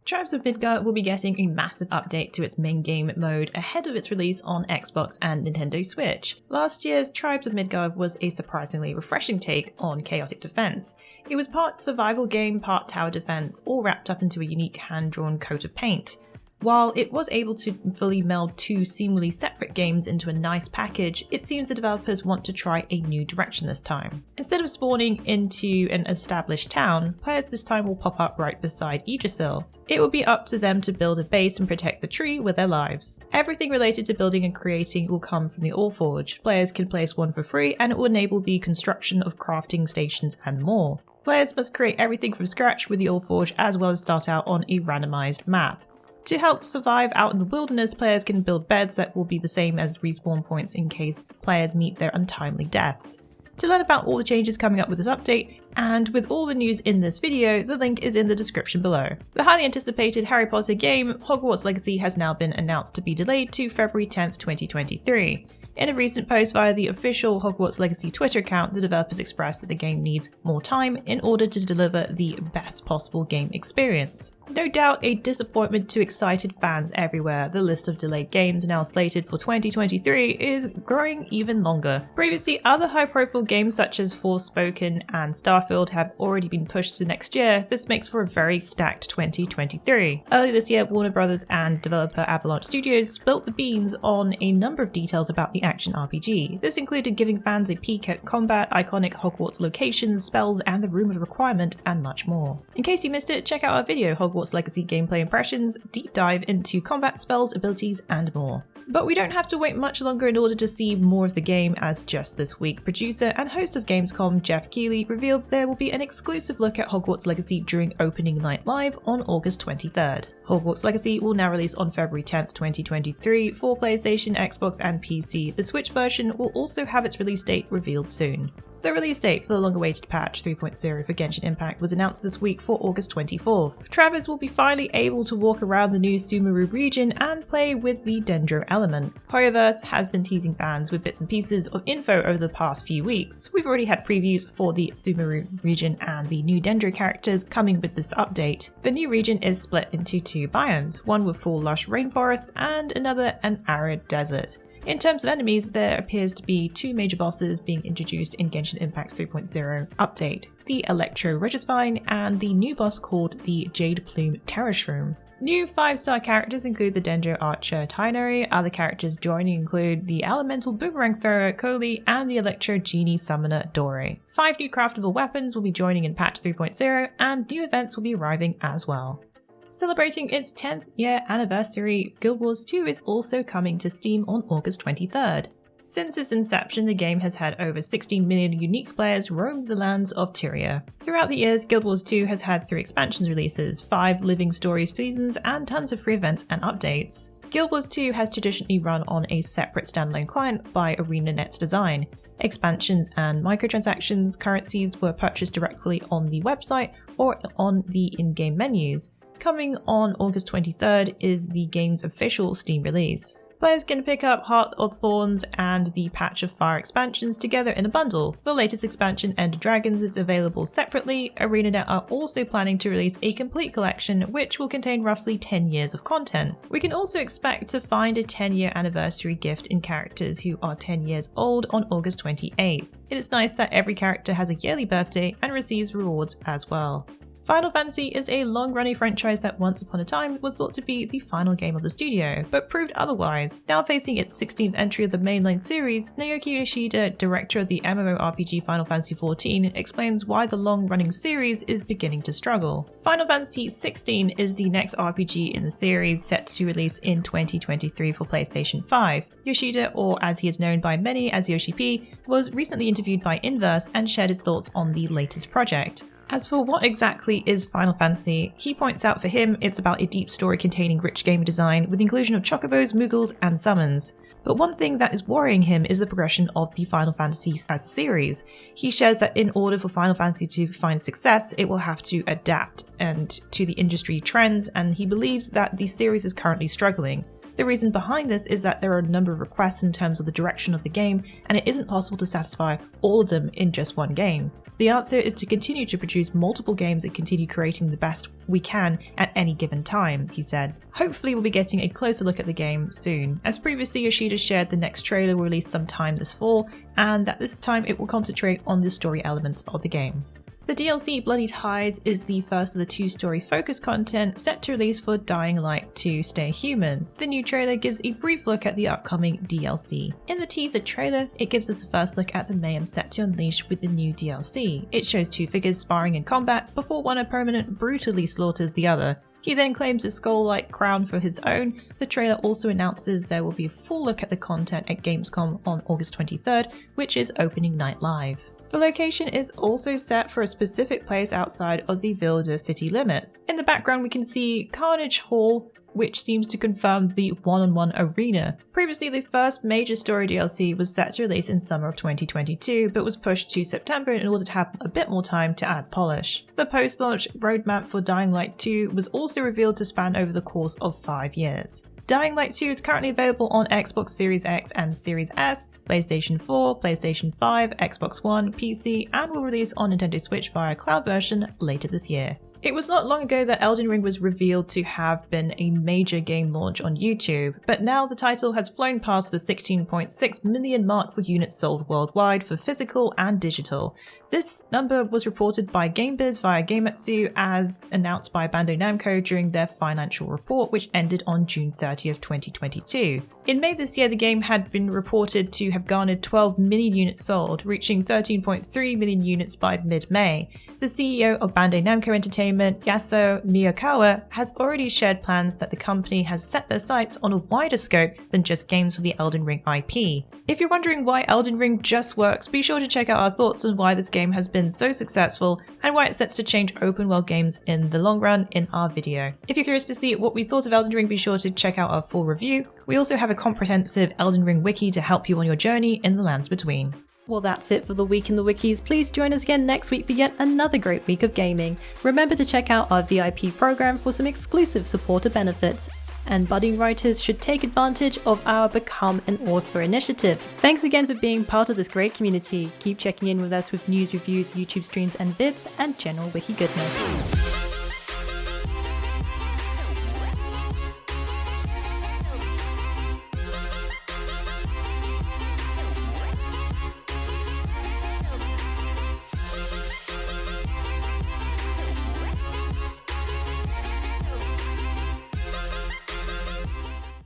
Tribes of Midgard will be getting a massive update to its main game mode ahead of its release on Xbox and Nintendo Switch. Last year's Tribes of Midgard was a surprisingly refreshing take on chaotic defense. It was part survival game, part tower defense, all wrapped up into a unique hand-drawn coat of paint. While it was able to fully meld two seemingly separate games into a nice package, it seems the developers want to try a new direction this time. Instead of spawning into an established town, players this time will pop up right beside Yggdrasil. It will be up to them to build a base and protect the tree with their lives. Everything related to building and creating will come from the Allforge. Players can place one for free, and it will enable the construction of crafting stations and more. Players must create everything from scratch with the Allforge, as well as start out on a randomized map. To help survive out in the wilderness, players can build beds that will be the same as respawn points in case players meet their untimely deaths. To learn about all the changes coming up with this update, and with all the news in this video, the link is in the description below. The highly anticipated Harry Potter game, Hogwarts Legacy, has now been announced to be delayed to February 10th, 2023. In a recent post via the official Hogwarts Legacy Twitter account, the developers expressed that the game needs more time in order to deliver the best possible game experience. No doubt a disappointment to excited fans everywhere, the list of delayed games now slated for 2023 is growing even longer. Previously, other high-profile games such as Forspoken and Starfield have already been pushed to next year. This makes for a very stacked 2023. Earlier this year, Warner Bros. And developer Avalanche Studios spilt the beans on a number of details about the action RPG. This included giving fans a peek at combat, iconic Hogwarts locations, spells, and the Room of Requirement, and much more. In case you missed it, check out our video, Hogwarts Legacy Gameplay Impressions, deep dive into combat, spells, abilities, and more. But we don't have to wait much longer in order to see more of the game, as just this week, producer and host of Gamescom Jeff Keighley revealed there will be an exclusive look at Hogwarts Legacy during Opening Night Live on August 23rd. Hogwarts Legacy will now release on February 10th, 2023 for PlayStation, Xbox, and PC. The Switch version will also have its release date revealed soon. The release date for the long-awaited patch 3.0 for Genshin Impact was announced this week for August 24th. Travelers will be finally able to walk around the new Sumeru region and play with the Dendro element. Hoyoverse has been teasing fans with bits and pieces of info over the past few weeks. We've already had previews for the Sumeru region and the new Dendro characters coming with this update. The new region is split into two biomes, one with full lush rainforests and another an arid desert. In terms of enemies, there appears to be two major bosses being introduced in Genshin Impact's 3.0 update, the Electro Regisvine and the new boss called the Jade Plume Terror Shroom. New 5-star characters include the Dendro Archer Tainari. Other characters joining include the Elemental Boomerang Thrower Koli and the Electro Genie Summoner Dore. 5 new craftable weapons will be joining in patch 3.0 and new events will be arriving as well. Celebrating its 10th year anniversary, Guild Wars 2 is also coming to Steam on August 23rd. Since its inception, the game has had over 16 million unique players roam the lands of Tyria. Throughout the years, Guild Wars 2 has had 3 expansions releases, 5 living story seasons, and tons of free events and updates. Guild Wars 2 has traditionally run on a separate standalone client by ArenaNet's design. Expansions and microtransactions currencies were purchased directly on the website or on the in-game menus. Coming on August 23rd is the game's official Steam release. Players can pick up Heart of Thorns and the Patch of Fire expansions together in a bundle. The latest expansion, End of Dragons, is available separately. ArenaNet are also planning to release a complete collection which will contain roughly 10 years of content. We can also expect to find a 10-year anniversary gift in characters who are 10 years old on August 28th. It is nice that every character has a yearly birthday and receives rewards as well. Final Fantasy is a long-running franchise that once upon a time was thought to be the final game of the studio, but proved otherwise. Now facing its 16th entry of the mainline series, Naoki Yoshida, director of the MMORPG Final Fantasy XIV, explains why the long-running series is beginning to struggle. Final Fantasy XVI is the next RPG in the series, set to release in 2023 for PlayStation 5. Yoshida, or as he is known by many as Yoshi P, was recently interviewed by Inverse and shared his thoughts on the latest project. As for what exactly is Final Fantasy, he points out for him it's about a deep story containing rich game design with the inclusion of chocobos, moogles, and summons. But one thing that is worrying him is the progression of the Final Fantasy as a series. He shares that in order for Final Fantasy to find success, it will have to adapt to the industry trends, and he believes that the series is currently struggling. The reason behind this is that there are a number of requests in terms of the direction of the game, and it isn't possible to satisfy all of them in just one game. The answer is to continue to produce multiple games and continue creating the best we can at any given time, he said. Hopefully we'll be getting a closer look at the game soon, as previously Yoshida shared the next trailer will release sometime this fall, and that this time it will concentrate on the story elements of the game. The DLC Bloody Ties is the first of the 2 story focused content set to release for Dying Light 2 Stay Human. The new trailer gives a brief look at the upcoming DLC. In the teaser trailer, it gives us a first look at the mayhem set to unleash with the new DLC. It shows 2 figures sparring in combat before one opponent brutally slaughters the other. He then claims a skull-like crown for his own. The trailer also announces there will be a full look at the content at Gamescom on August 23rd, which is opening night live. The location is also set for a specific place outside of the Vilder city limits. In the background we can see Carnage Hall, which seems to confirm the one-on-one arena. Previously, the first major story DLC was set to release in summer of 2022, but was pushed to September in order to have a bit more time to add polish. The post-launch roadmap for Dying Light 2 was also revealed to span over the course of 5 years. Dying Light 2 is currently available on Xbox Series X and Series S, PlayStation 4, PlayStation 5, Xbox One, PC, and will release on Nintendo Switch via cloud version later this year. It was not long ago that Elden Ring was revealed to have been a major game launch on YouTube, but now the title has flown past the 16.6 million mark for units sold worldwide for physical and digital. This number was reported by GameBiz via Gametsu as announced by Bandai Namco during their financial report, which ended on June 30th, 2022. In May this year, the game had been reported to have garnered 12 million units sold, reaching 13.3 million units by mid-May. The CEO of Bandai Namco Entertainment, Yasuo Miyakawa, has already shared plans that the company has set their sights on a wider scope than just games for the Elden Ring IP. If you're wondering why Elden Ring just works, be sure to check out our thoughts on why this game has been so successful and why it sets to change open world games in the long run in our video. If you're curious to see what we thought of Elden Ring, be sure to check out our full review. We also have a comprehensive Elden Ring wiki to help you on your journey in the lands between. Well, that's it for the week in the wikis. Please join us again next week for yet another great week of gaming. Remember to check out our VIP program for some exclusive supporter benefits. And budding writers should take advantage of our Become an Author initiative. Thanks again for being part of this great community. Keep checking in with us with news, reviews, YouTube streams and vids, and general wiki goodness.